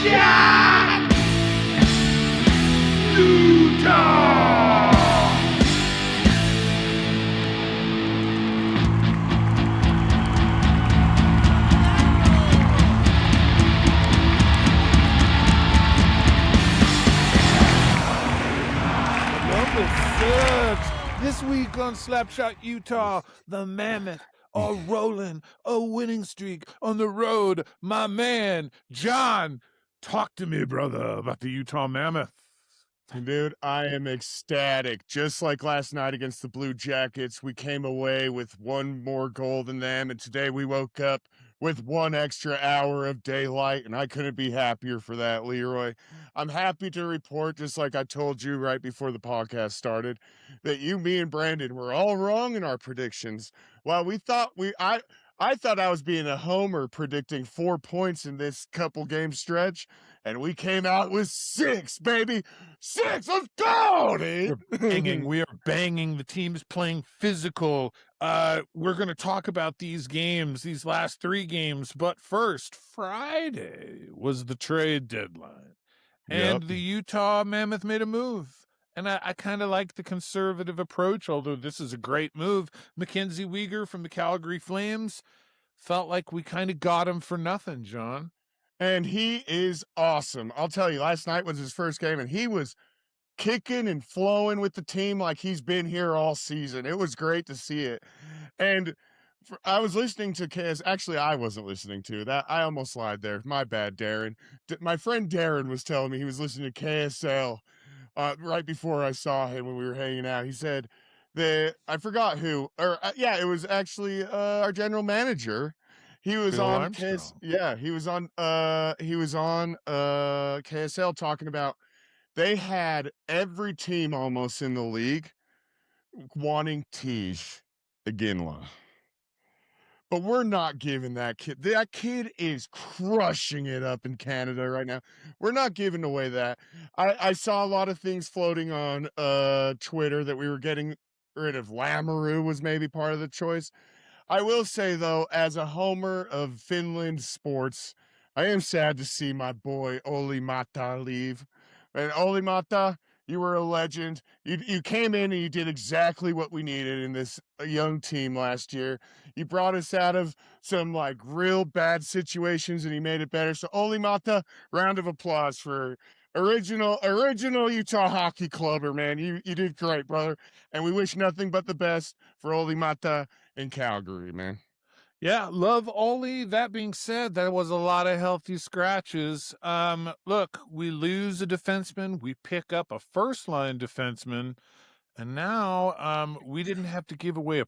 SLAPSHOT Utah! This week on SLAPSHOT Utah, the Mammoth are rolling a winning streak on the road. My man, Jahn, talk to me, brother, about the Utah Mammoth. Dude, I am ecstatic. Just like last night against the Blue Jackets, we came away with one more goal than them, and today we woke up with one extra hour of daylight, and I couldn't be happier for that, Leroy. I'm happy to report, just like I told you right before the podcast started, that you, me, and Brandon were all wrong in our predictions. While we thought I thought I was being a homer predicting 4 points in this couple game stretch, and we came out with 6, baby. 6, let's go, dude. We are banging. The team's playing physical. We're going to talk about these games, these last 3 games. But first, Friday was the trade deadline. And the Utah Mammoth made a move. And I kind of like the conservative approach, although this is a great move. Mackenzie Weger from the Calgary Flames felt like we kind of got him for nothing, John. And he is awesome. I'll tell you, last night was his first game, and he was kicking and flowing with the team like he's been here all season. It was great to see it. And I was listening to KS. Actually, I wasn't listening to that. I almost lied there. My bad, Darren. My friend Darren was telling me he was listening to KSL right before I saw him when we were hanging out. He said that I forgot who, or it was actually our general manager. He was Bill on Armstrong. he was on KSL talking about they had every team almost in the league wanting Tej Iginla. But we're not giving that kid. That kid is crushing it up in Canada right now. We're not giving away that. I saw a lot of things floating on Twitter that we were getting rid of. Lamoureux was maybe part of the choice. I will say, though, as a homer of Finland sports, I am sad to see my boy Olli Mata leave. And Olli Mata, you were a legend. You came in and you did exactly what we needed in this young team last year. You brought us out of some like real bad situations and you made it better. So Olli Mata, round of applause for original Utah Hockey Clubber, man. You did great, brother. And we wish nothing but the best for Olli Mata in Calgary, man. Yeah, love Ollie. That being said, that was a lot of healthy scratches. Look, we lose a defenseman, we pick up a first-line defenseman, and now we didn't have to give away a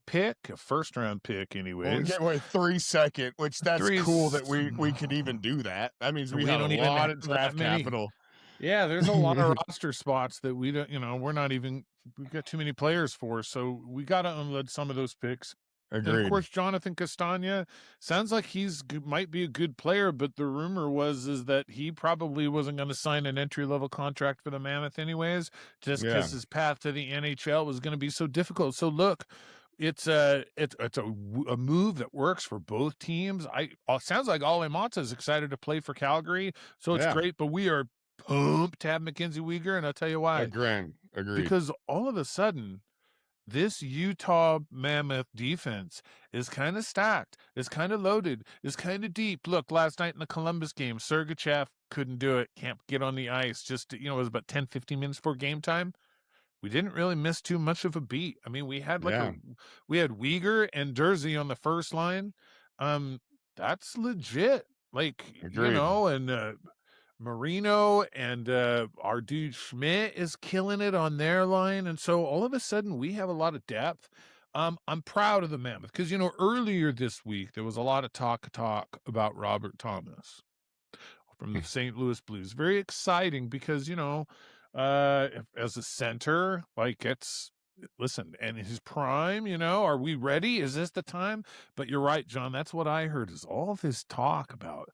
first-round pick anyways. We'll get away 3 second, which that's cool that we could even do that. That means we have a lot of draft capital. Yeah, there's a lot of roster spots that we don't, we've got too many players for, so we got to unload some of those picks. Agreed. And of course, Jonathan Castagna sounds like might be a good player, but the rumor is that he probably wasn't going to sign an entry-level contract for the Mammoth anyways, just because his path to the NHL was going to be so difficult. So look, it's a move that works for both teams. It sounds like Olli Mata is excited to play for Calgary, so it's great. But we are pumped to have Mackenzie Weger, and I'll tell you why. Agreed. Because all of a sudden, this Utah Mammoth defense is kind of stacked, is kind of loaded, is kind of deep. Look, last night in the Columbus game, Sergachev couldn't do it, can't get on the ice. Just, it was about 10, 15 minutes before game time. We didn't really miss too much of a beat. I mean, we had we had Weger and Dursey on the first line. That's legit. Agreed. And Marino and our dude Schmidt is killing it on their line. And so all of a sudden we have a lot of depth. I'm proud of the Mammoth because, earlier this week there was a lot of talk about Robert Thomas from the St. Louis Blues. Very exciting because, as a center, listen, and his prime, are we ready? Is this the time? But you're right, John. That's what I heard is all of his talk about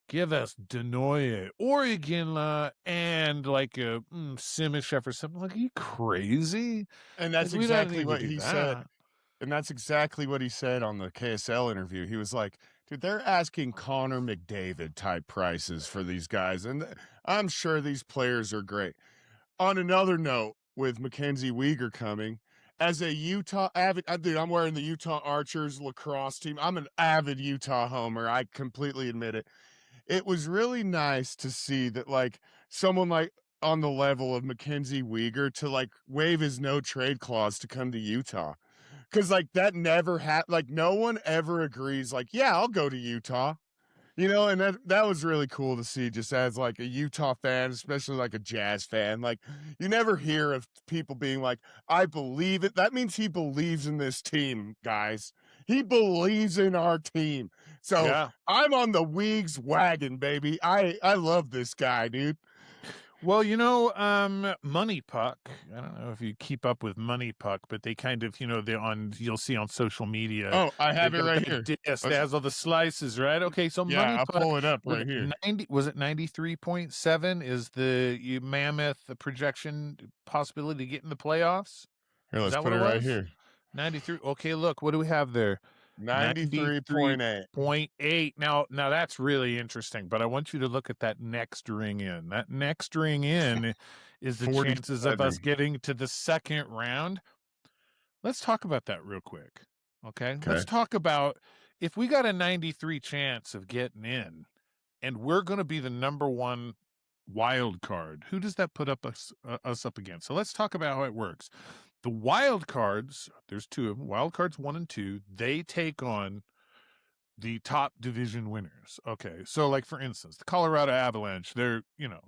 give us Denoye or Iginla and like a Simishev or something. Like, are you crazy? And that's exactly what he said. And that's exactly what he said on the KSL interview. He was like, Dude, they're asking Connor McDavid type prices for these guys, and I'm sure these players are great. On another note, with Mackenzie Weger coming, as a Utah avid, dude, I'm wearing the Utah Archers lacrosse team. I'm an avid Utah homer. I completely admit it. It was really nice to see that, like, someone like on the level of Mackenzie Weger to like waive his no trade clause to come to Utah. Cause like that never like no one ever agrees, like, yeah, I'll go to Utah. And that was really cool to see, just as like a Utah fan, especially like a Jazz fan. Like, you never hear of people being like, I believe it. That means he believes in this team, guys. He believes in our team. So Yeah. I'm on the Weegs wagon, baby. I love this guy, dude. Well, Money Puck. I don't know if you keep up with Money Puck, but they kind of, you'll see on social media. Oh, I have it got right that here. disc that has all the slices, right? Okay, so Yeah, Money I'll Puck pull it up right here. was it 93.7 is the Mammoth projection possibility to get in the playoffs? Here, Is let's that put what it right was? here. 93. Okay, look, what do we have there? 93.8. 93.8. Now that's really interesting, but I want you to look at that next ring in. That next ring in is the chances of us 47. getting to the second round. Let's talk about that real quick. Okay. Let's talk about if we got a 93 chance of getting in and we're going to be the number one wild card. Who does that put us up against? So let's talk about how it works. The wild cards, there's two of them, wild cards 1 and 2, they take on the top division winners. Okay. So like for instance, the Colorado Avalanche, they're going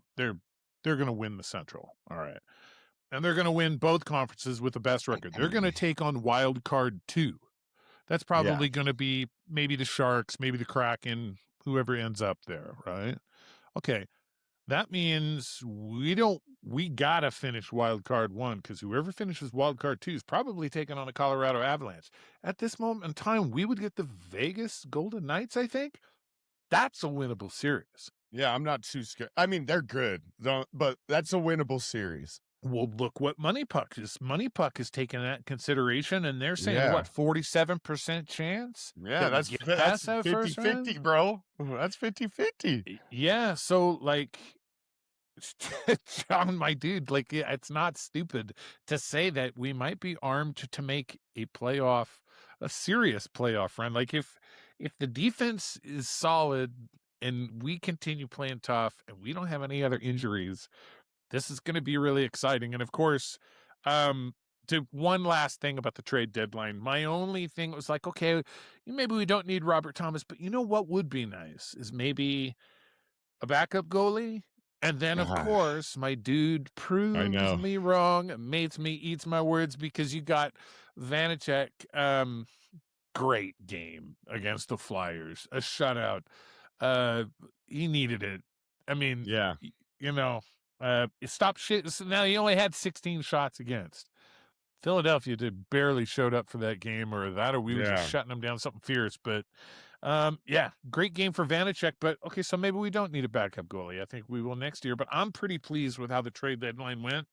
to win the Central. All right. And they're going to win both conferences with the best record. They're going to take on wild card 2. That's probably going to be maybe the Sharks, maybe the Kraken, whoever ends up there, right? Okay. That means we got to finish wild card 1 because whoever finishes wild card 2 is probably taking on a Colorado Avalanche. At this moment in time, we would get the Vegas Golden Knights, I think. That's a winnable series. Yeah, I'm not too scared. I mean, they're good, but that's a winnable series. Well, look what Money Puck is. Money Puck is taking that in consideration, and they're saying, what, 47% chance? Yeah, that's 50-50, bro. That's 50-50. Yeah, so, like, John, my dude, like, it's not stupid to say that we might be armed to make a serious playoff run. Like, if the defense is solid and we continue playing tough and we don't have any other injuries, this is going to be really exciting. And of course, to one last thing about the trade deadline, my only thing was like, okay, maybe we don't need Robert Thomas, but you know what would be nice is maybe a backup goalie. And then, of course, my dude proves me wrong, eats my words, because you got Vanacek. Great game against the Flyers, a shutout. He needed it. I mean, stop shit. So now he only had 16 shots against. Philadelphia barely showed up for that game, or we were just shutting them down, something fierce. But great game for Vanacek. But okay, so maybe we don't need a backup goalie. I think we will next year. But I'm pretty pleased with how the trade deadline went.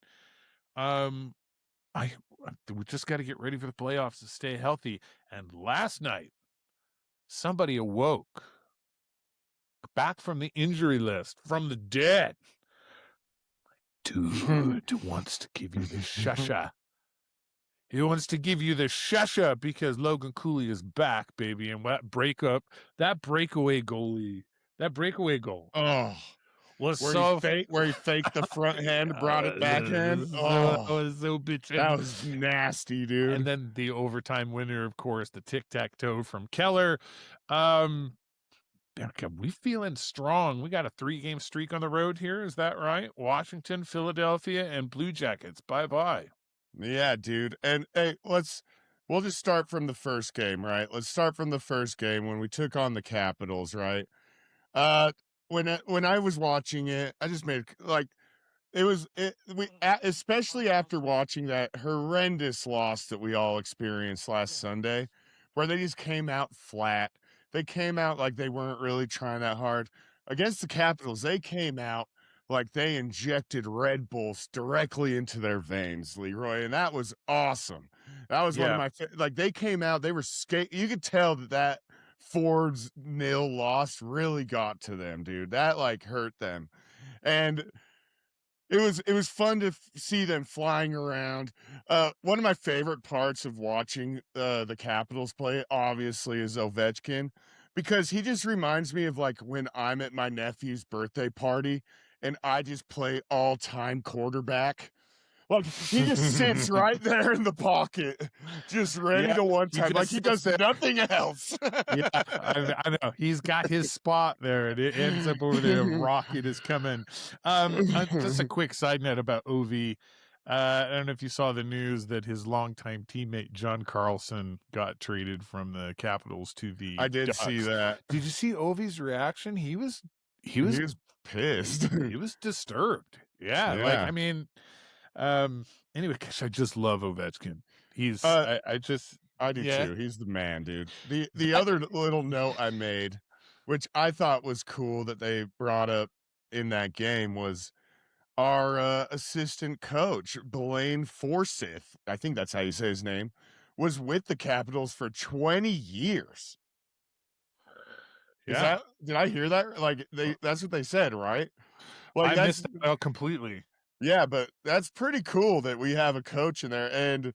We just got to get ready for the playoffs to stay healthy. And last night, somebody awoke back from the injury list, from the dead. Dude wants to give you the shusha. He wants to give you the shusha because Logan Cooley is back, baby. And that breakaway goal. Oh, was where he faked the front hand, brought it backhand. That was so bitchin'. That was nasty, dude. And then the overtime winner, of course, the tic-tac-toe from Keller. We feeling strong. We got a 3-game streak on the road here. Is that right? Washington, Philadelphia, and Blue Jackets. Bye-bye. Yeah, dude. And hey, we'll just start from the first game, right? Let's start from the first game when we took on the Capitals, right? When I was watching it, I just made especially after watching that horrendous loss that we all experienced last Sunday, where they just came out flat. They came out like they weren't really trying that hard. Against the Capitals, they came out like they injected Red Bulls directly into their veins, Leroy, and that was awesome. That was one of my they came out, they were you could tell that Ford's nil loss really got to them, dude. That like hurt them. And it was fun to see them flying around. One of my favorite parts of watching the Capitals play, obviously, is Ovechkin, because he just reminds me of like when I'm at my nephew's birthday party and I just play all-time quarterback. Like he just sits right there in the pocket, just ready Yeah, to one he time. Like just he sits does there. nothing else. Yeah, I know. He's got his spot there, and it ends up over there. Rocket is coming. Just a quick side note about Ovi. I don't know if you saw the news that his longtime teammate John Carlson got traded from the Capitals to the I did see Ducks. that. Did you see Ovi's reaction? He was He was pissed. he was disturbed. Yeah, like Yeah. I mean, anyway, gosh, I just love Ovechkin. He's I just I do yeah. too. He's the man, dude. The other little note I made, which I thought was cool that they brought up in that game, was our assistant coach, Blaine Forsyth. I think that's how you say his name, was with the Capitals for 20 years. Is Yeah. that, did I hear that? Like that's what they said, right? Like I that's, missed that out completely. yeah, but that's pretty cool that we have a coach in there, and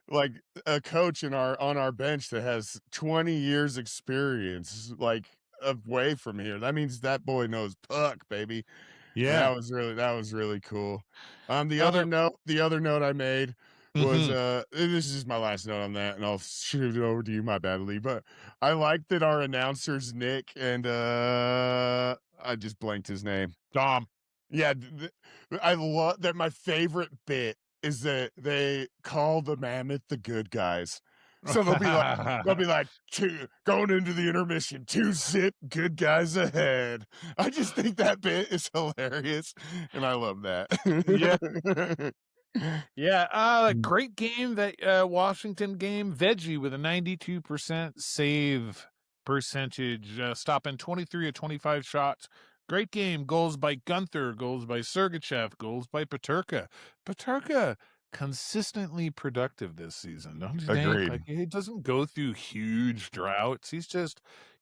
like a coach in our on our bench that has 20 years experience, like away from here. That means that boy knows puck, baby. And Yeah. that was really cool. The Uh, other note I made was mhm. this is my last note on that, and I'll shoot it over to you, my bad, Lee. But I like that our announcers Nick and I just blanked his name. Dom. Yeah, I love that. My favorite bit is that they call the Mammoth the good guys. So they'll be like two going into the intermission, 2-zip good guys ahead. I just think that bit is hilarious, and I love that. Yeah, great game, that Washington game. Veggie with a 92% save percentage, stopping 23 of 25 shots. Great game. Goals by Gunther, goals by Sergachev, goals by Peterka. Peterka consistently productive this season, don't you think? Agreed. Like, he doesn't go through huge droughts.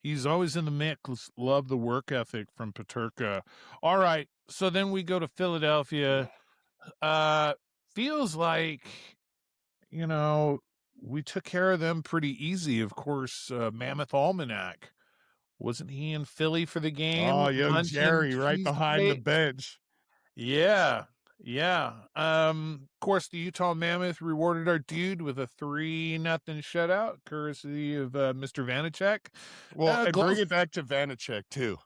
He's always in the mix. Love the work ethic from Peterka. All right, so then we go to Philadelphia. Feels like, you know, we took care of them pretty easy. Of course, Mammoth Almanac. Wasn't he in Philly for the game? Oh, young Munching Jerry right behind the cheesesteak. bench. Yeah. Yeah. Of course, the Utah Mammoth rewarded our dude with a 3-0 shutout, courtesy of Mr. Vanacek. Well, and bring Goals. it back to Vanacek too.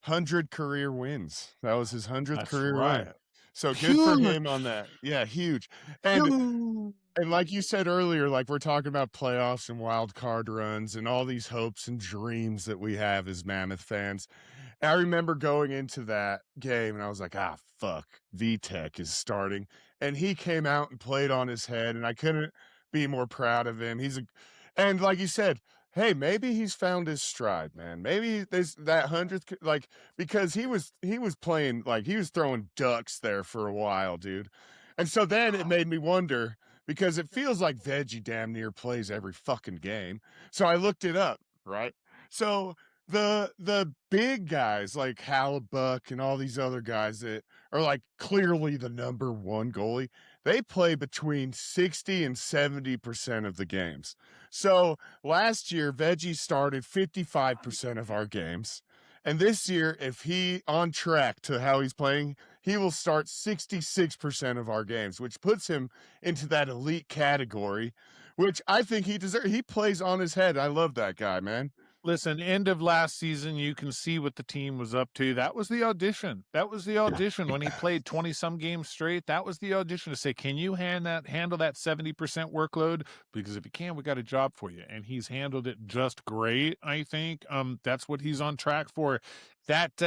100 career wins. That was his 100th That's career right. win. So good for Huge. him on that. Yeah, huge. And like you said earlier, like we're talking about playoffs and wild card runs and all these hopes and dreams that we have as Mammoth fans. I remember going into that game and I was like, fuck, VTech is starting. And he came out and played on his head, and I couldn't be more proud of him. And like you said, hey, maybe he's found his stride, man. Maybe this that 100th, like, because he was playing, like he was throwing ducks there for a while, dude. And so then it made me wonder, because it feels like Veggie damn near plays every fucking game. So I looked it up, right? So the big guys like Hallebuck and all these other guys that are like clearly the number one goalie, they play between 60 and 70% of the games. So last year, Veggie started 55% of our games. And this year, if he on track to how he's playing, he will start 66% of our games, which puts him into that elite category, which I think he deserves. He plays on his head. I love that guy, man. Listen, end of last season, you can see what the team was up to. That was the audition. That was the audition when he played 20-some games straight. That was the audition to say, can you handle that 70% workload? Because if you can, we got a job for you. And he's handled it just great, I think. That's what he's on track for. What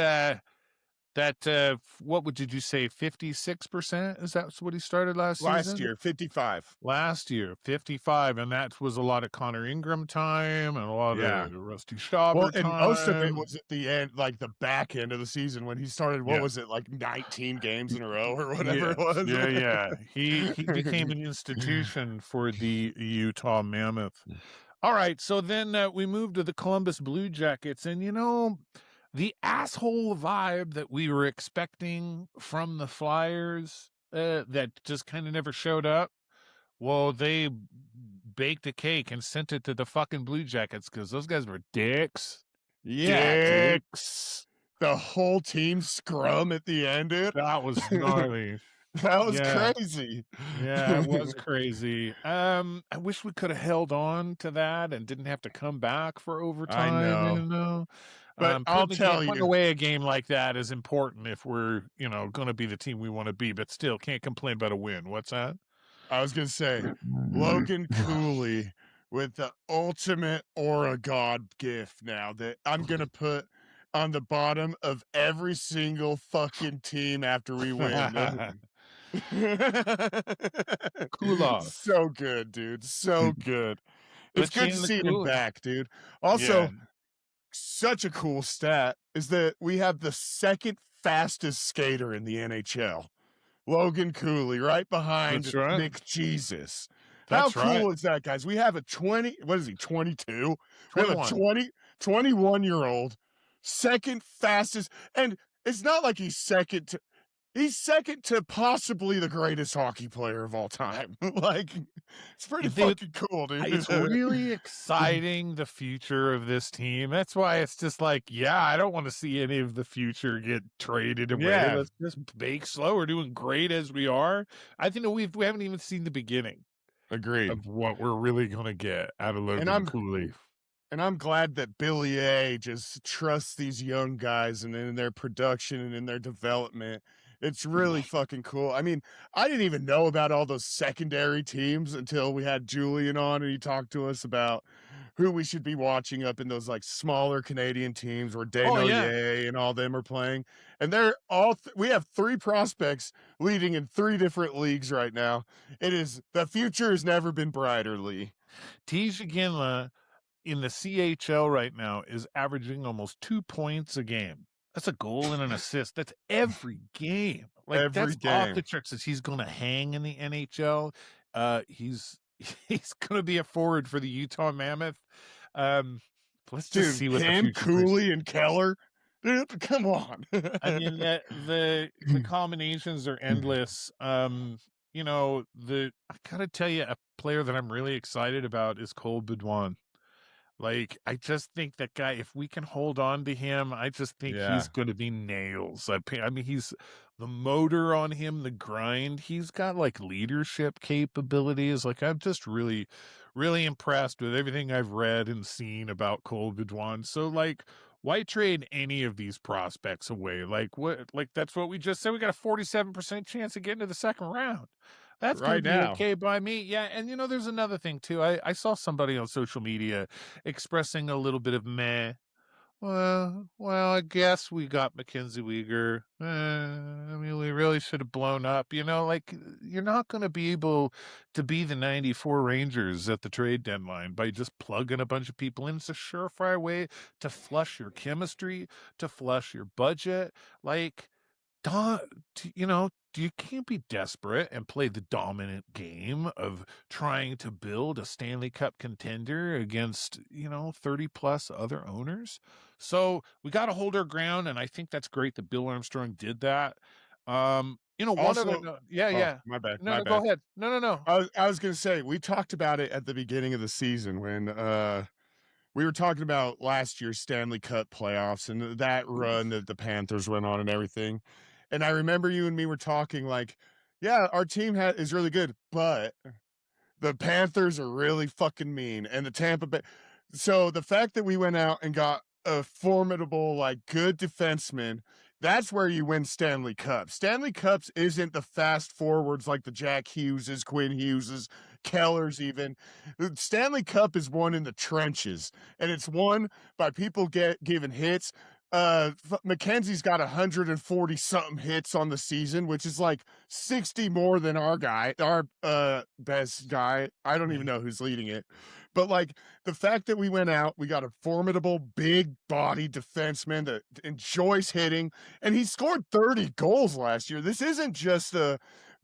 did you say, 56%? Is that what he started last season? Last year, 55. Last year, 55, and that was a lot of Connor Ingram time and a lot of Rusty Schauber and time. most of it was at the end, like the back end of the season when he started. What was it, like 19 games in a row or whatever it was? Yeah. He became an institution for the Utah Mammoth. All right, so then we moved to the Columbus Blue Jackets, and the asshole vibe that we were expecting from the Flyers that just kind of never showed up. Well, they baked a cake and sent it to the fucking Blue Jackets because those guys were dicks. Yeah, dude. Dicks. The whole team scrum at the end, dude. That was gnarly. That was Yeah. crazy. Yeah, it was crazy. I wish we could have held on to that and didn't have to come back for overtime. know. But I'll tell Putting you. away a game like that is important if we're, going to be the team we want to be, but still can't complain about a win. What's that? I was going to say, Logan Cooley with the ultimate aura god gift now that I'm going to put on the bottom of every single fucking team after we win. Cool off. So good, dude. So good. It's good to see him back, dude. Also, such a cool stat is that we have the second fastest skater in the NHL. Logan Cooley, right behind Nick Jesus. How cool is that, guys? We have a 22? We have a 21-year-old, second fastest. And it's not like he's second to possibly the greatest hockey player of all time. Like, it's pretty fucking cool, dude. It's really exciting, the future of this team. That's why it's just like, I don't want to see any of the future get traded away. Yeah. Let's just bake slow. We're doing great as we are. I think we haven't even seen the beginning. Agreed. Of what we're really going to get out of Logan Cooley. And I'm glad that Billy A just trusts these young guys and in their production and in their development. It's really fucking cool. I mean, I didn't even know about all those secondary teams until we had Julian on and he talked to us about who we should be watching up in those like smaller Canadian teams where Desnoyers and all them are playing. And they're all we have 3 prospects leading in 3 different leagues right now. The future has never been brighter, Lee. Tisha Ginla in the CHL right now is averaging almost 2 points a game. That's a goal and an assist. That's every game. Like that's off the charts. He's going to hang in the NHL. He's going to be a forward for the Utah Mammoth. Let's just see what the future Cooley and Keller. Dude, come on. I mean, the combinations are endless. I gotta tell you, a player that I'm really excited about is Cole Bedouin. Like, I just think that guy, if we can hold on to him, I just think he's going to be nails. I mean, he's the motor on him, the grind. He's got like leadership capabilities. Like, I'm just really, really impressed with everything I've read and seen about Cole Bedouin. So, like, why trade any of these prospects away? Like, what? Like, that's what we just said. We got a 47% chance of getting to the second round. That's going to be okay by me. Yeah, and there's another thing, too. I saw somebody on social media expressing a little bit of meh. Well, I guess we got Mackenzie Weger. I mean, we really should have blown up. Like, you're not going to be able to be the 94 Rangers at the trade deadline by just plugging a bunch of people in. It's a surefire way to flush your chemistry, to flush your budget. Like, you can't be desperate and play the dominant game of trying to build a Stanley Cup contender against, 30 plus other owners. So we got to hold our ground. And I think that's great that Bill Armstrong did that. My bad. Go ahead. No. I was going to say, we talked about it at the beginning of the season when, we were talking about last year's Stanley Cup playoffs and that run that the Panthers went on and everything. And I remember you and me were talking like, yeah, our team is really good, but the Panthers are really fucking mean. And the Tampa Bay. So the fact that we went out and got a formidable, like good defenseman, that's where you win Stanley Cups. Stanley Cups isn't the fast forwards like the Jack Hugheses, Quinn Hugheses, Kellers even. The Stanley Cup is won in the trenches, and it's won by people giving hits. Mackenzie's got 140 something hits on the season, which is like 60 more than our best guy. I don't even know who's leading it, but like the fact that we went out, we got a formidable big body defenseman that enjoys hitting, and he scored 30 goals last year. This isn't just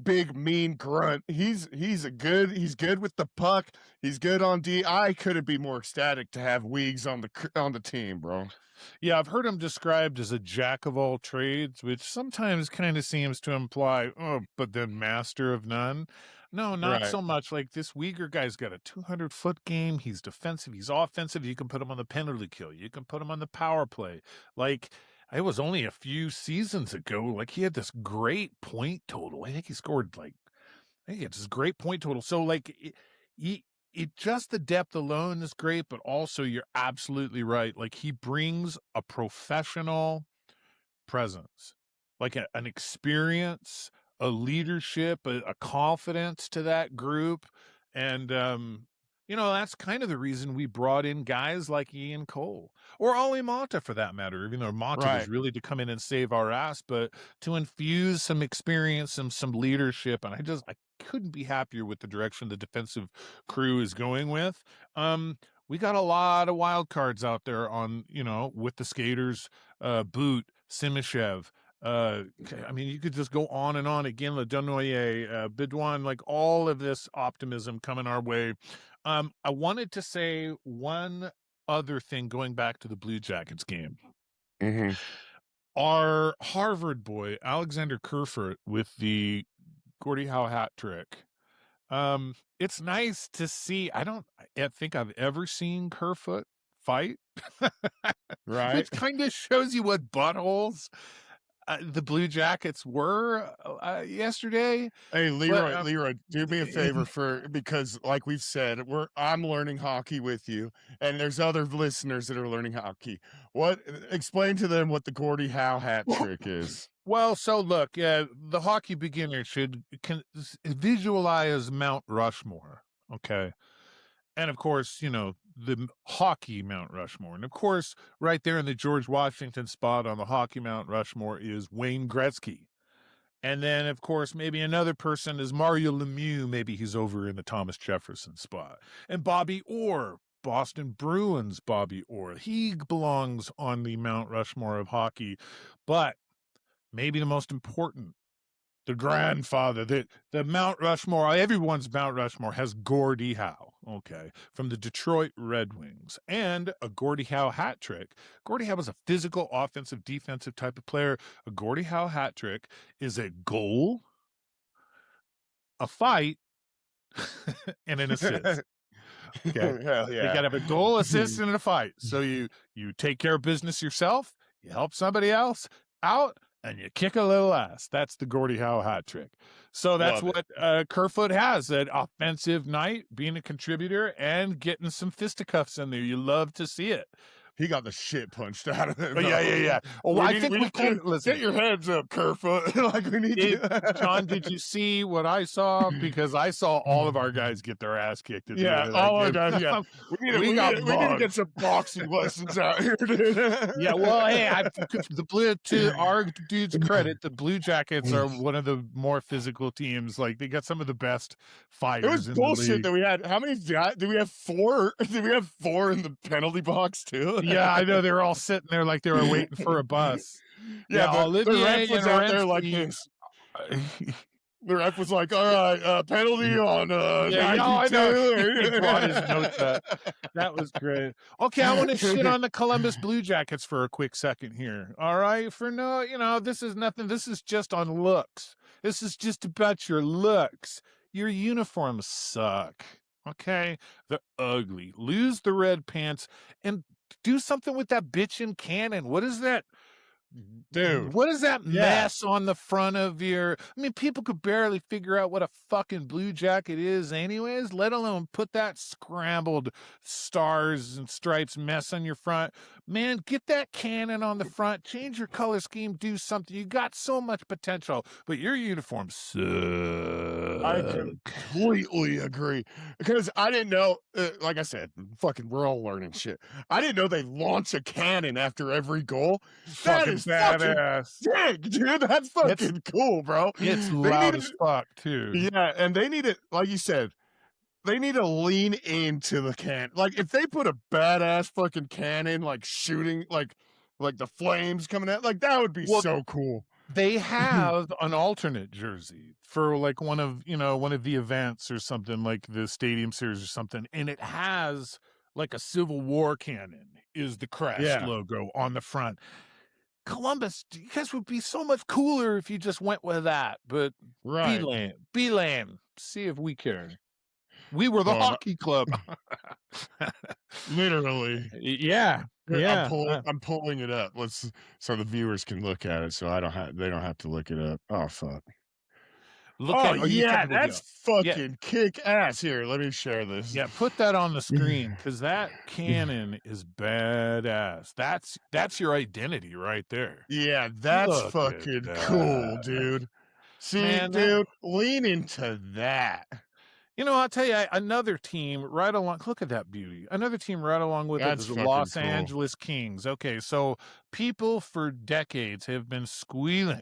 big mean grunt. He's good with the puck. He's good on D. I couldn't be more ecstatic to have Weegs on the team, bro. Yeah, I've heard him described as a jack of all trades, which sometimes kind of seems to imply, oh, but then master of none. No, not Right. so much. Like this Weger guy's got a 200-foot game. He's defensive. He's offensive. You can put him on the penalty kill. You can put him on the power play. Like it was only a few seasons ago. Like he had this great point total. I think he scored like, I think it's this great point total. So like it just the depth alone is great, but also you're absolutely right. Like he brings a professional presence, like an experience, a leadership, a confidence to that group. And, that's kind of the reason we brought in guys like Ian Cole or Ollie Mata for that matter, even though Mata was Right. really to come in and save our ass, but to infuse some experience and some leadership. And I couldn't be happier with the direction the defensive crew is going with. We got a lot of wild cards out there on, with the skaters, Boot, Simishev. I mean, you could just go on and on again. Ledenoye, Bidouin, like all of this optimism coming our way. I wanted to say one other thing going back to the Blue Jackets game. Mm-hmm. Our Harvard boy, Alexander Kerfoot, with the Gordie Howe hat trick. It's nice to see. I don't think I've ever seen Kerfoot fight. Right. Which kind of shows you what buttholes the Blue Jackets were yesterday. Hey, Leroy, But, Leroy, do me a favor because like we've said, I'm learning hockey with you, and there's other listeners that are learning hockey. Explain to them what the Gordie Howe hat trick is. Well, so look, the hockey beginner should visualize Mount Rushmore, okay? And of course, the hockey Mount Rushmore. And of course, right there in the George Washington spot on the hockey Mount Rushmore is Wayne Gretzky. And then, of course, maybe another person is Mario Lemieux. Maybe he's over in the Thomas Jefferson spot. And Bobby Orr, Boston Bruins Bobby Orr. He belongs on the Mount Rushmore of hockey. But maybe the most important, the grandfather, the Mount Rushmore, everyone's Mount Rushmore has Gordie Howe, okay, from the Detroit Red Wings, and a Gordie Howe hat trick. Gordie Howe is a physical, offensive, defensive type of player. A Gordie Howe hat trick is a goal, a fight, and an assist. Okay, Hell you yeah. got to have a goal, assist, and a fight. So you take care of business yourself, you help somebody else out, and you kick a little ass. That's the Gordie Howe hat trick. So that's Love what Kerfoot has, that offensive night, being a contributor and getting some fisticuffs in there. You love to see it. He got the shit punched out of him. Oh, yeah. Oh, I think we can listen. Get your heads up, Kerfoot. Like we need to. John, did you see what I saw? Because I saw all of our guys get their ass kicked. Yeah, all our guys. Yeah, we need to get some boxing lessons out here, dude. Yeah, well, hey, to our dude's credit, the Blue Jackets are one of the more physical teams. Like they got some of the best fighters. It was in bullshit the league. that we had. How many? Do we have 4? Did we have 4 in the penalty box too? Yeah, I know they were all sitting there like they were waiting for a bus. Yeah, the ref was out there like Renski- this. The ref was like, "All right, penalty on Yeah, I 92." know. He brought his notes up. That was great. Okay, I want to shit on the Columbus Blue Jackets for a quick second here. All right, this is nothing. This is just on looks. This is just about your looks. Your uniforms suck. Okay, they're ugly. Lose the red pants and do something with that bitchin' cannon. What is that? Dude, what is that mess on the front of your? I mean, people could barely figure out what a fucking Blue Jacket is, anyways. Let alone put that scrambled stars and stripes mess on your front. Man, get that cannon on the front. Change your color scheme. Do something. You got so much potential, but your uniform sucks. I completely agree because I didn't know. Like I said, we're all learning shit. I didn't know they launch a cannon after every goal. That is badass, dude. That's fucking cool, bro. It's loud as fuck too. Yeah, and they need it, like you said. They need to lean into the cannon. Like if they put a badass fucking cannon, like shooting, like the flames coming out, like that would be so cool. They have an alternate jersey for like one of the events or something, like the Stadium Series or something, and it has like a Civil War cannon is the crest Yeah. logo on the front. Columbus, you guys would be so much cooler if you just went with that, but Right. be lame. See if we care. We were the Well, hockey club. literally. Yeah. Yeah. I'm pulling it up. So the viewers can look at it, so they don't have to look it up. Oh fuck. Look Oh at, are you yeah, technical that's deal? Yeah. fucking kick ass. Here, let me share this. Yeah, put that on the screen because that cannon is badass. That's your identity right there. Yeah, that's Look at fucking cool, that. dude. See, Man, dude, lean into that. I'll tell you, another team right along. Look at that beauty. Another team right along with it That's is the fucking Los cool. Angeles Kings. Okay, so people for decades have been squealing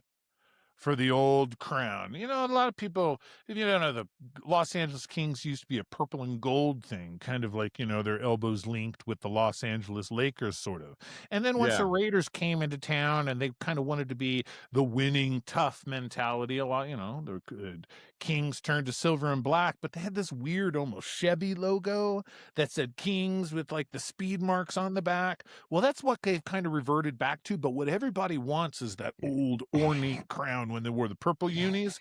for the old crown. A lot of people, if you don't know, the Los Angeles Kings used to be a purple and gold thing, kind of like, their elbows linked with the Los Angeles Lakers, sort of. And then once the Yeah. Raiders came into town and they kind of wanted to be the winning, tough mentality, a lot, the Kings turned to silver and black, but they had this weird, almost Chevy logo that said Kings with like the speed marks on the back. Well, that's what they've kind of reverted back to. But what everybody wants is that old ornate crown when they wore the purple unis.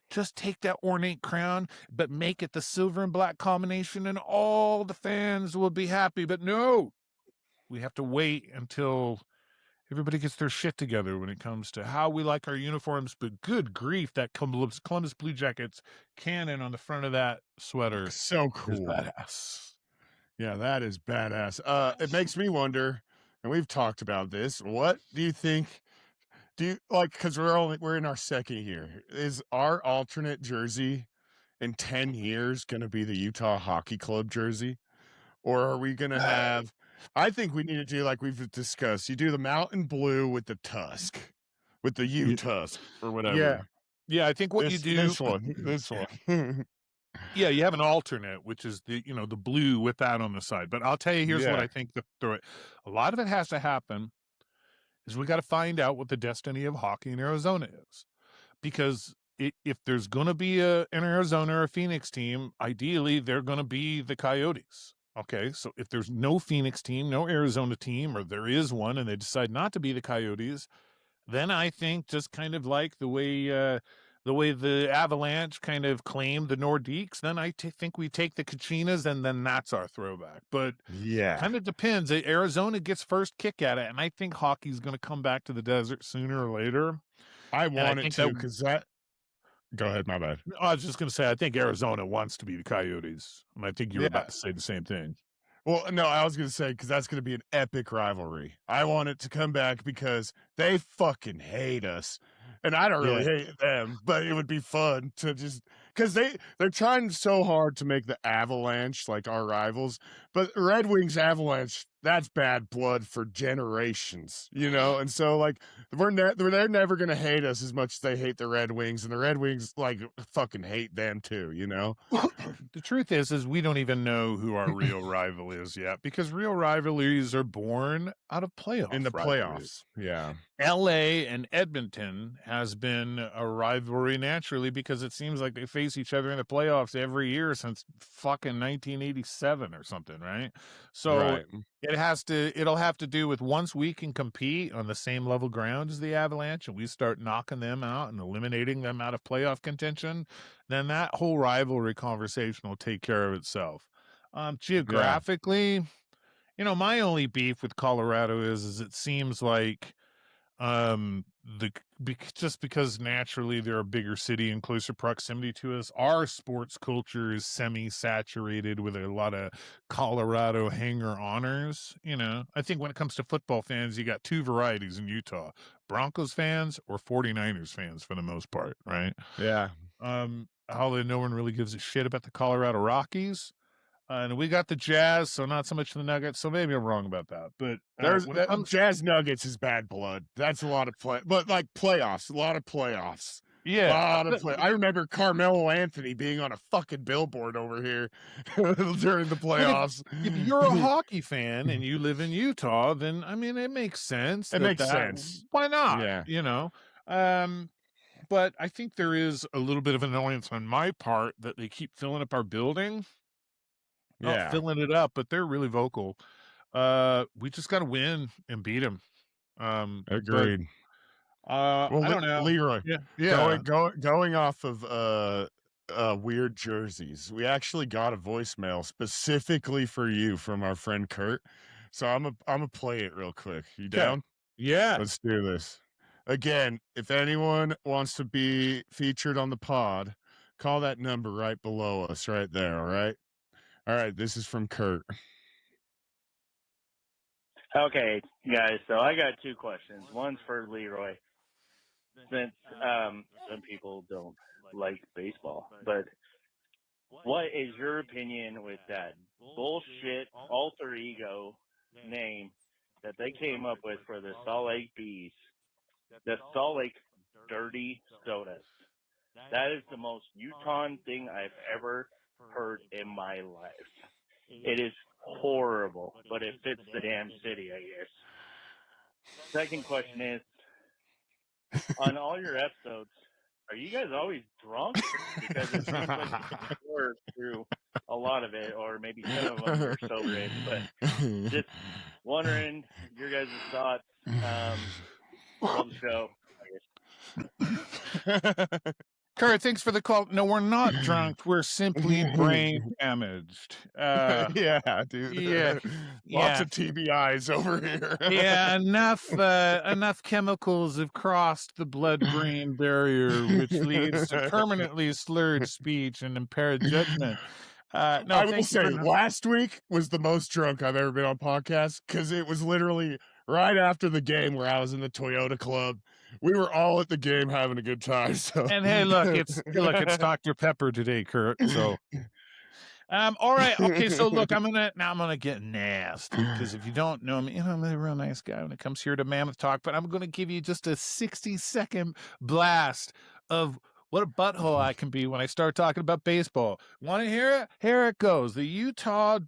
Just take that ornate crown, but make it the silver and black combination, and all the fans will be happy. But no, we have to wait until everybody gets their shit together when it comes to how we like our uniforms. But good grief, that Columbus Blue Jackets cannon on the front of that sweater So is cool. badass. Yeah, that is badass. It makes me wonder, and we've talked about this. What do you think? Do you like, because we're in our second year? Is our alternate jersey in 10 years going to be the Utah Hockey Club jersey? Or are we going to have, I think we need to do like we've discussed. You do the mountain blue with the tusk, with the U tusk or whatever. Yeah, I think what you do. This one. Yeah, you have an alternate, which is the blue with that on the side. But I'll tell you, here's what I think. A lot of it has to happen is we got to find out what the destiny of hockey in Arizona is, because if there's going to be an Arizona or a Phoenix team, ideally they're going to be the Coyotes. Okay, so if there's no Phoenix team, no Arizona team, or there is one and they decide not to be the Coyotes, then I think just kind of like the way the Avalanche kind of claimed the Nordiques, then I think we take the Kachinas, and then that's our throwback. But yeah, kind of depends. Arizona gets first kick at it, and I think hockey's going to come back to the desert sooner or later. I want it to, because that. Go ahead, my bad. I was just going to say, I think Arizona wants to be the Coyotes, and I think you were about to say the same thing. Well, no, I was going to say, because that's going to be an epic rivalry. I want it to come back because they fucking hate us. And I don't really hate them, but it would be fun to just, because they're trying so hard to make the Avalanche like our rivals, but Red Wings Avalanche, that's bad blood for generations, and so like they're never gonna hate us as much as they hate the Red Wings, and the Red Wings like fucking hate them too. The truth is we don't even know who our real rival is yet, because real rivalries are born out of playoffs. In the playoffs, yeah. LA and Edmonton has been a rivalry naturally because it seems like they face each other in the playoffs every year since fucking 1987 or something, right? So it'll have to do with, once we can compete on the same level ground as the Avalanche and we start knocking them out and eliminating them out of playoff contention, then that whole rivalry conversation will take care of itself. Geographically, my only beef with Colorado is it seems like just because naturally they're a bigger city and closer proximity to us, our sports culture is semi-saturated with a lot of Colorado hanger honors. I think when it comes to football fans, you got two varieties in Utah: Broncos fans or 49ers fans for the most part, right? Yeah. Although no one really gives a shit about the Colorado Rockies. And we got the Jazz, so not so much the Nuggets. So maybe I'm wrong about that. But Jazz Nuggets is bad blood. That's a lot of play, but like playoffs, a lot of playoffs. Yeah, a lot of play. I remember Carmelo Anthony being on a fucking billboard over here during the playoffs. If you're a hockey fan and you live in Utah, then I mean it makes sense. It makes sense. Why not? Yeah. But I think there is a little bit of annoyance on my part that they keep filling up our building. Not Yeah. filling it up, but they're really vocal. We just got to win and beat them. But Agreed. Well, I don't know. Leroy, Yeah. going off of weird jerseys, we actually got a voicemail specifically for you from our friend Kurt. So I'm gonna play it real quick. You Okay. down? Yeah. Let's do this. Again, if anyone wants to be featured on the pod, call that number right below us, right there. All right. All right. This is from Kurt. Okay, guys, so I got two questions. One's for Leroy, since some people don't like baseball. But what is your opinion with that bullshit alter ego name that they came up with for the Salt Lake Bees? The Salt Lake Dirty Sodas. That is the most Utah thing I've ever heard in my life. It is horrible, but it fits the damn city, I guess. Second question is, on all your episodes, are you guys always drunk? Because it seems like you were through a lot of it, or maybe some of them were sober. But just wondering your guys' thoughts. Love the show. Kurt, thanks for the call. No, we're not drunk. We're simply brain damaged. Yeah, dude. Yeah. Lots of TBIs over here. Yeah, enough chemicals have crossed the blood-brain barrier, which leads to permanently slurred speech and impaired judgment. No, I will say, last week was the most drunk I've ever been on podcast because it was literally right after the game where I was in the Toyota Club. We were all at the game having a good time. So, and hey, look, it's Dr. Pepper today, Kurt. So, all right, okay. So, look, I'm gonna get nasty because if you don't know me, I'm a real nice guy when it comes here to Mammoth Talk. But I'm gonna give you just a 60-second blast of what a butthole I can be when I start talking about baseball. Want to hear it? Here it goes. The Utah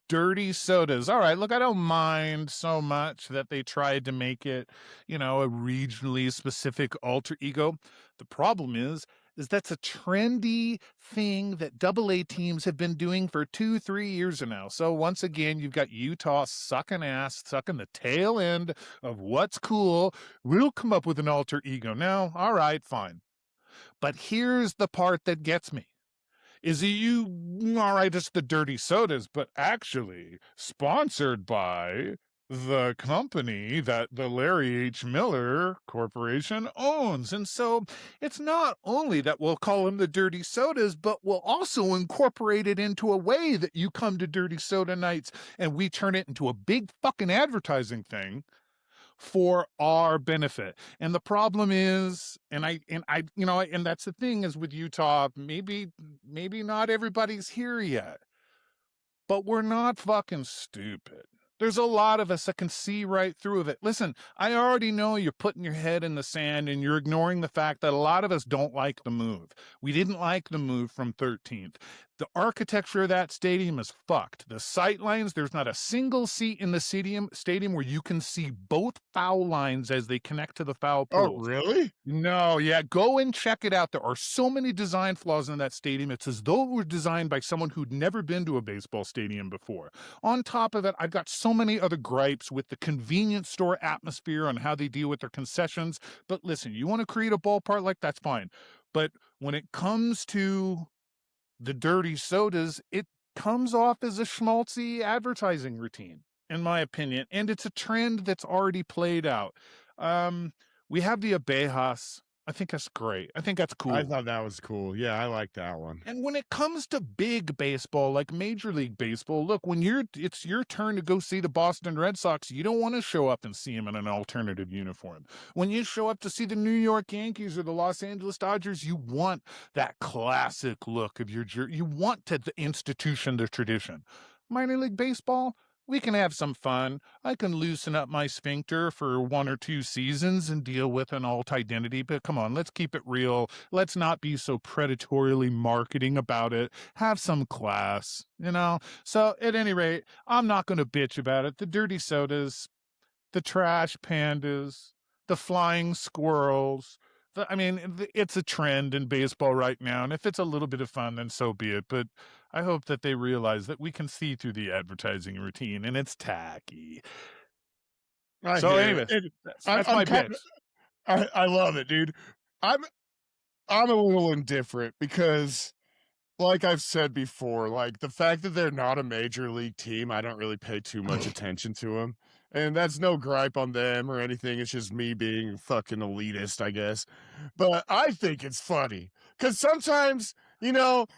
Dirty Sodas. All right, look, I don't mind so much that they tried to make it, a regionally specific alter ego. The problem is that's a trendy thing that AA teams have been doing for 2-3 years now. So once again, you've got Utah sucking ass, sucking the tail end of what's cool. We'll come up with an alter ego. Now, all right, fine. But here's the part that gets me. Is all right, it's the Dirty Sodas, but actually sponsored by the company that the Larry H. Miller Corporation owns. And so it's not only that we'll call them the Dirty Sodas, but we'll also incorporate it into a way that you come to Dirty Soda Nights and we turn it into a big fucking advertising thing for our benefit. And the problem is, and that's the thing is with Utah, maybe not everybody's here yet, but we're not fucking stupid. There's a lot of us that can see right through it. Listen, I already know you're putting your head in the sand and you're ignoring the fact that a lot of us don't like the move. We didn't like the move from 13th. The architecture of that stadium is fucked. The sight lines, there's not a single seat in the stadium where you can see both foul lines as they connect to the foul poles. Oh, really? No, yeah, go and check it out. There are so many design flaws in that stadium. It's as though it were designed by someone who'd never been to a baseball stadium before. On top of it, I've got so many other gripes with the convenience store atmosphere and how they deal with their concessions. But listen, you want to create a ballpark like that's fine. But when it comes to the Dirty Sodas, it comes off as a schmaltzy advertising routine, in my opinion. And it's a trend that's already played out. We have the Abejas. I think that's great. I think that's cool. I thought that was cool. Yeah, I like that one. And when it comes to big baseball, like Major League Baseball, look, when it's your turn to go see the Boston Red Sox, you don't want to show up and see them in an alternative uniform. When you show up to see the New York Yankees or the Los Angeles Dodgers, you want that classic look of your jersey. You want the institution, the tradition. Minor League Baseball, we can have some fun. I can loosen up my sphincter for 1 or 2 seasons and deal with an alt identity. But come on, let's keep it real. Let's not be so predatorily marketing about it. Have some class, So at any rate, I'm not going to bitch about it. The Dirty Sodas, the Trash Pandas, the Flying Squirrels, I mean, it's a trend in baseball right now, and if it's a little bit of fun, then so be it. But I hope that they realize that we can see through the advertising routine, and it's tacky. I So, hear anyways, it. that's I'm my kind bitch. I love it, dude. I'm I'm a little indifferent because, like I've said before, like the fact that they're not a major league team, I don't really pay too much attention to them. And that's no gripe on them or anything. It's just me being fucking elitist, I guess. But I think it's funny because sometimes,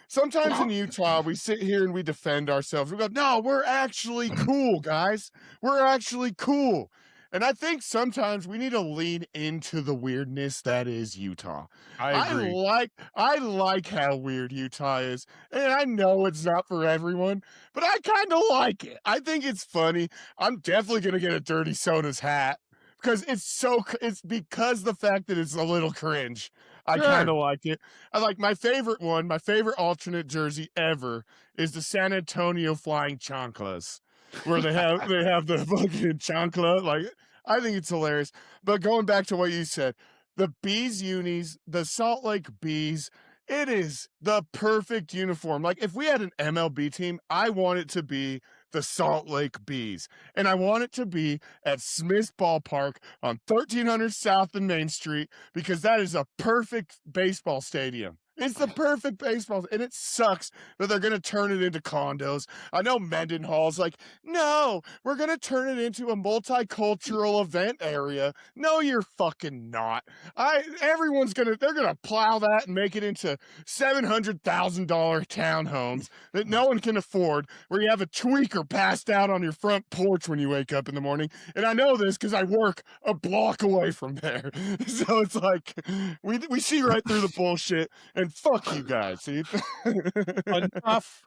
sometimes in Utah, we sit here and we defend ourselves. We go, no, we're actually cool, guys. We're actually cool. And I think sometimes we need to lean into the weirdness that is Utah. I agree. I like how weird Utah is. And I know it's not for everyone, but I kind of like it. I think it's funny. I'm definitely going to get a Dirty Soda's hat because it's because the fact that it's a little cringe. I kind of Sure. like it. I like my favorite alternate jersey ever is the San Antonio Flying Chanclas, where they have the fucking chancla. Like, I think it's hilarious. But going back to what you said, the Bees unis, the Salt Lake Bees, it is the perfect uniform. Like, if we had an MLB team, I want it to be the Salt Lake Bees. And I want it to be at Smith's Ballpark on 1300 South and Main Street because that is a perfect baseball stadium. It's the perfect baseball, and it sucks that they're going to turn it into condos. I know Mendenhall's like, no, we're going to turn it into a multicultural event area. No, you're fucking not. They're going to plow that and make it into $700,000 townhomes that no one can afford, where you have a tweaker passed out on your front porch when you wake up in the morning. And I know this because I work a block away from there. So it's like, we see right through the bullshit. And fuck you guys, see? Enough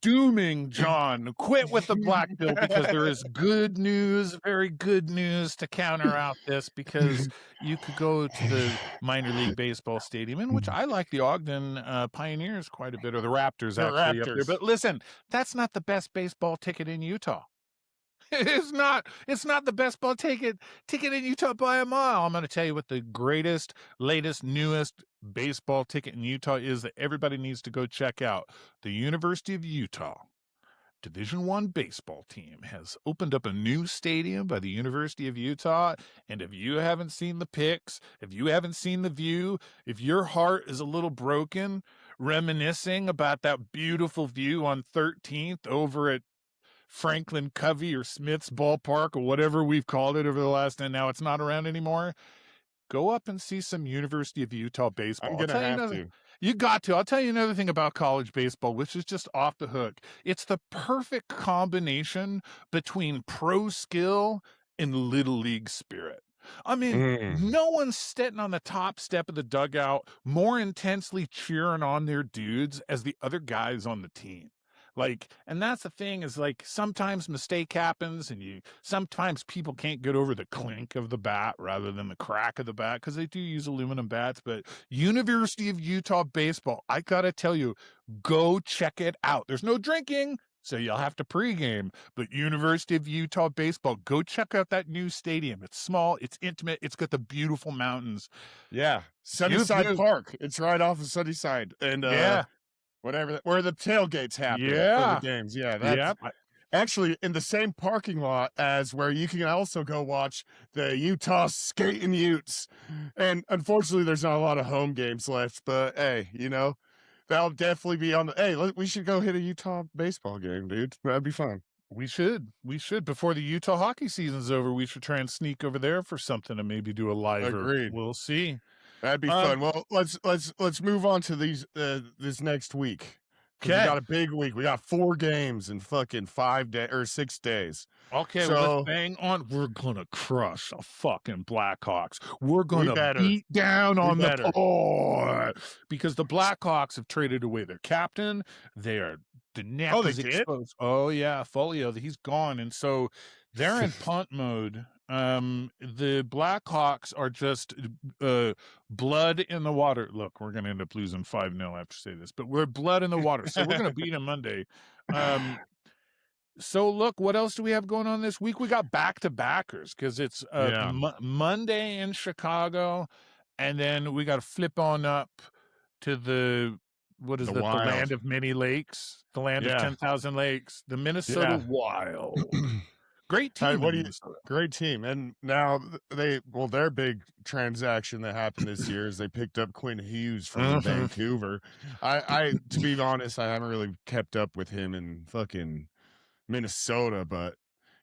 dooming, John. Quit with the black bill because there is good news, very good news to counter out this, because you could go to the minor league baseball stadium, in which I like the Ogden Pioneers quite a bit, or the Raptors The actually up there. Raptors. But listen, that's not the best baseball ticket in Utah. It's not. It's not the best ball ticket in Utah by a mile. I'm going to tell you what the greatest, latest, newest baseball ticket in Utah is that everybody needs to go check out. The University of Utah Division I baseball team has opened up a new stadium by the University of Utah. And if you haven't seen the pics, if you haven't seen the view, if your heart is a little broken, reminiscing about that beautiful view on 13th over at Franklin Covey or Smith's Ballpark or whatever we've called it over the last, and now it's not around anymore, go up and see some University of Utah baseball. I'm going to have to. You got to. I'll tell you another thing about college baseball, which is just off the hook. It's the perfect combination between pro skill and little league spirit. I mean, no one's sitting on the top step of the dugout more intensely cheering on their dudes as the other guys on the team. Like, and that's the thing, is like, sometimes mistake happens and sometimes people can't get over the clink of the bat rather than the crack of the bat, because they do use aluminum bats. But University of Utah baseball, I gotta tell you, go check it out. There's no drinking, so you'll have to pregame, but University of Utah baseball, go check out that new stadium. It's small, it's intimate, it's got the beautiful mountains. Yeah, Sunnyside Park. It's right off of Sunnyside, and yeah, whatever, where the tailgates happen for the games. Yeah, that's actually in the same parking lot as where you can also go watch the Utah Skating Utes. And unfortunately, there's not a lot of home games left, but hey, that'll definitely be on the. Hey, we should go hit a Utah baseball game, dude. That'd be fun. We should. Before the Utah hockey season's over, we should try and sneak over there for something and maybe do a live. Agreed. We'll see. That'd be fun. Well, let's move on to this next week. Okay. We got a big week. We got 4 games in fucking 6 days. Okay, so, well, let's bang on. We're gonna crush the fucking Blackhawks. We're gonna beat down on the port, because the Blackhawks have traded away their captain. The neck is exposed. Oh yeah, Folio, he's gone, and so they're in punt mode. The Blackhawks are just blood in the water. Look, we're gonna end up losing 5-0. I have to say this, but we're blood in the water, so we're gonna beat them Monday. So look, what else do we have going on this week? We got back-to-backers, because it's Monday in Chicago And then we got to flip on up to the The the Wild. land of many lakes, the land of Yeah. 10,000 lakes, the Minnesota Wild. Great Hey, team what in do you? Minnesota. Great team, and now their big transaction that happened this year is they picked up Quinn Hughes from Vancouver. I to be honest, I haven't really kept up with him in fucking Minnesota, but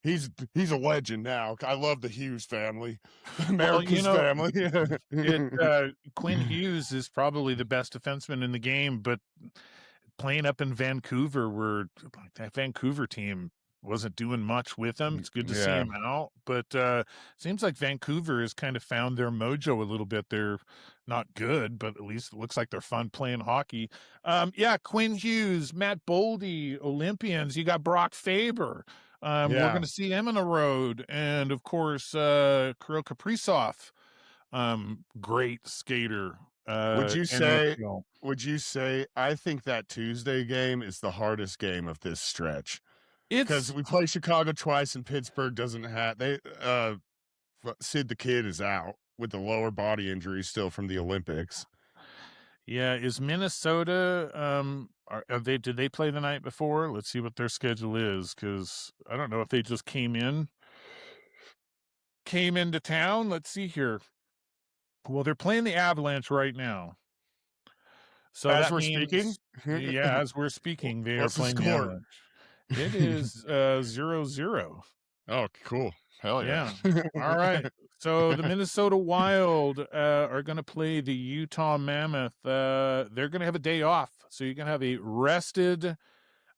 he's a legend now. I love the Hughes family, America's family. Quinn Hughes is probably the best defenseman in the game, but playing up in Vancouver, where that Vancouver team wasn't doing much with him. It's good to see him out, but seems like Vancouver has kind of found their mojo a little bit. They're not good, but at least it looks like they're fun playing hockey. Quinn Hughes, Matt Boldy, Olympians. You got Brock Faber. We're going to see him on the road, and of course, Kirill Kaprizov, great skater. Would you say? I think that Tuesday game is the hardest game of this stretch. Because we play Chicago twice and Pittsburgh doesn't have Sid the Kid is out with the lower body injury still from the Olympics. Yeah, is Minnesota did they play the night before? Let's see what their schedule is, because I don't know if they just came into town. Let's see here. Well, they're playing the Avalanche right now. So as we're speaking? Yeah, as we're speaking, they are playing the Avalanche. It is 0-0. Oh, cool. Hell yeah. All right. So the Minnesota Wild are going to play the Utah Mammoth. They're going to have a day off. So you're going to have a rested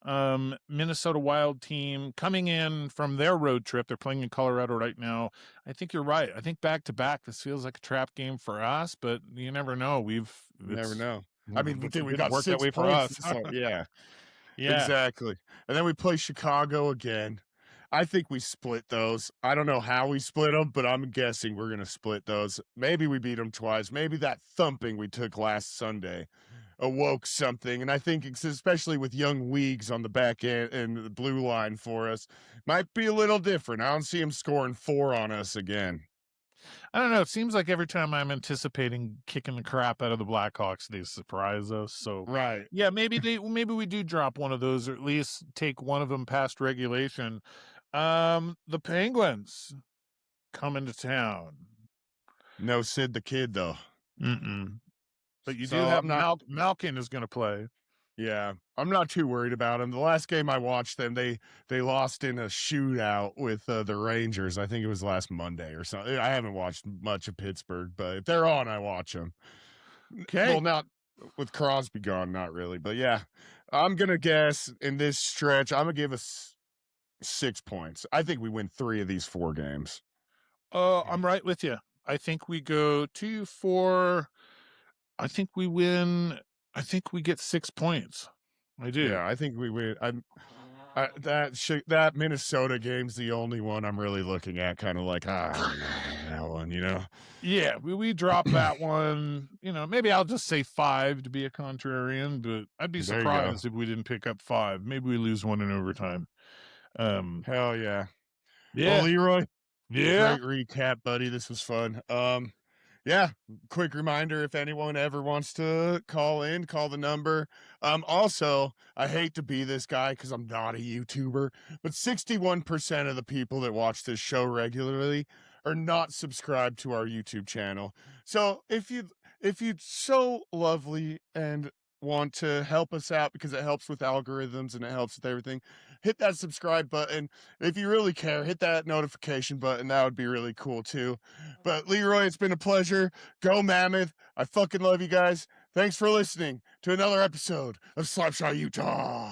Minnesota Wild team coming in from their road trip. They're playing in Colorado right now. I think you're right. I think back to back, this feels like a trap game for us, but you never know. Never know. I mean, we got work 6 that way for us. So, yeah, exactly. And then we play Chicago again. I think we split those. I don't know how we split them, but I'm guessing we're going to split those. Maybe we beat them twice. Maybe that thumping we took last Sunday awoke something. And I think especially with young Weegs on the back end and the blue line for us, might be a little different. I don't see him scoring 4 on us again. I don't know. It seems like every time I'm anticipating kicking the crap out of the Blackhawks, they surprise us. So right, yeah, maybe we do drop one of those, or at least take one of them past regulation. The Penguins coming to town. No Sid the Kid though. But you do have Malkin is going to play. Yeah, I'm not too worried about them. The last game I watched them, they lost in a shootout with the Rangers. I think it was last Monday or something. I haven't watched much of Pittsburgh, but if they're on, I watch them. Okay. Well, not with Crosby gone, not really. But yeah, I'm going to guess in this stretch, I'm going to give us 6 points. I think we win 3 of these 4 games. I'm right with you. I think we go 2-4. I think we win. I think we get 6 points. I do. Yeah, I think we win. That Minnesota game's the only one I'm really looking at, kind of like, that one, you know? Yeah, we drop that one. You know, maybe I'll just say 5 to be a contrarian, but I'd be surprised if we didn't pick up 5. Maybe we lose 1 in overtime. Hell yeah. Yeah. Well, Leroy. Yeah. Great recap, buddy. This was fun. Yeah, quick reminder, if anyone ever wants to call in, call the number. Also, I hate to be this guy because I'm not a YouTuber, but 61% of the people that watch this show regularly are not subscribed to our YouTube channel. So if you'd so lovely and want to help us out, because it helps with algorithms and it helps with everything, hit that subscribe button. If you really care, hit that notification button. That would be really cool too. But Leroy, it's been a pleasure. Go Mammoth. I fucking love you guys. Thanks for listening to another episode of Slapshot Utah.